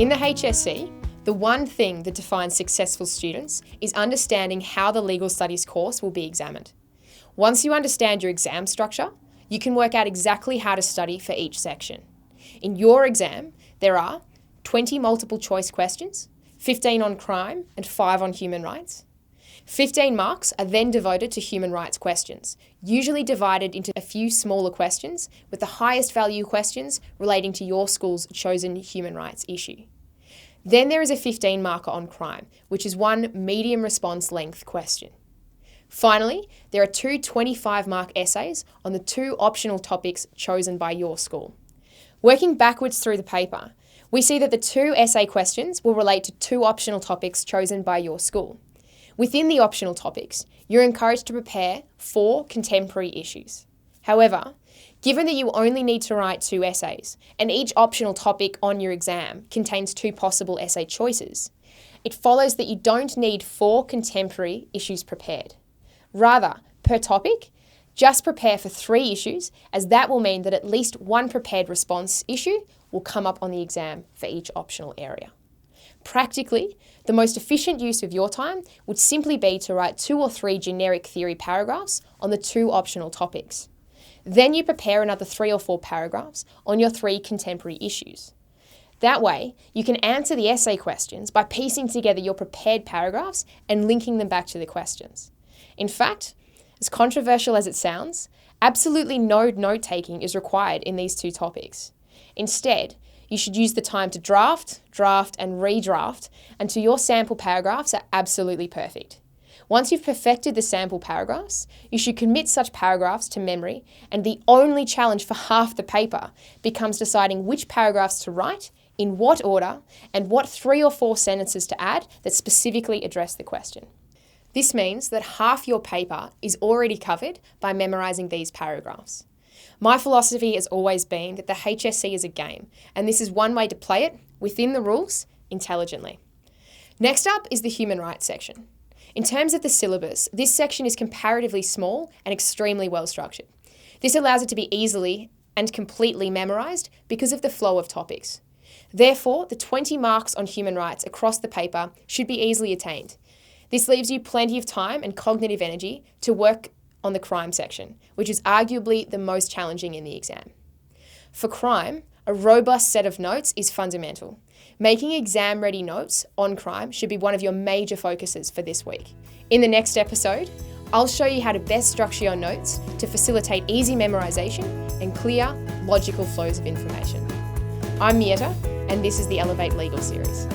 In the HSC, the one thing that defines successful students is understanding how the legal studies course will be examined. Once you understand your exam structure, you can work out exactly how to study for each section. In your exam, there are 20 multiple choice questions, 15 on crime and 5 on human rights. 15 marks are then devoted to human rights questions, usually divided into a few smaller questions, with the highest value questions relating to your school's chosen human rights issue. Then there is a 15 marker on crime, which is one medium response length question. Finally, there are two 25-mark essays on the two optional topics chosen by your school. Working backwards through the paper, we see that the two essay questions will relate to two optional topics chosen by your school. Within the optional topics, you're encouraged to prepare 4 contemporary issues. However, given that you only need to write 2 essays, and each optional topic on your exam contains 2 possible essay choices, it follows that you don't need 4 contemporary issues prepared. Rather, per topic, just prepare for 3 issues, as that will mean that at least one prepared response issue will come up on the exam for each optional area. Practically, the most efficient use of your time would simply be to write 2 or 3 generic theory paragraphs on the 2 optional topics. Then you prepare another 3 or 4 paragraphs on your 3 contemporary issues. That way, you can answer the essay questions by piecing together your prepared paragraphs and linking them back to the questions. In fact, as controversial as it sounds, absolutely no note-taking is required in these 2 topics. Instead, you should use the time to draft, and redraft until your sample paragraphs are absolutely perfect. Once you've perfected the sample paragraphs, you should commit such paragraphs to memory, and the only challenge for half the paper becomes deciding which paragraphs to write, in what order, and what 3 or 4 sentences to add that specifically address the question. This means that half your paper is already covered by memorising these paragraphs. My philosophy has always been that the HSC is a game, and this is one way to play it, within the rules, intelligently. Next up is the human rights section. In terms of the syllabus, this section is comparatively small and extremely well structured. This allows it to be easily and completely memorised because of the flow of topics. Therefore, the 20 marks on human rights across the paper should be easily attained. This leaves you plenty of time and cognitive energy to work on the crime section, which is arguably the most challenging in the exam. For crime, a robust set of notes is fundamental. Making exam-ready notes on crime should be one of your major focuses for this week. In the next episode, I'll show you how to best structure your notes to facilitate easy memorization and clear, logical flows of information. I'm Mieta, and this is the Elevate Legal series.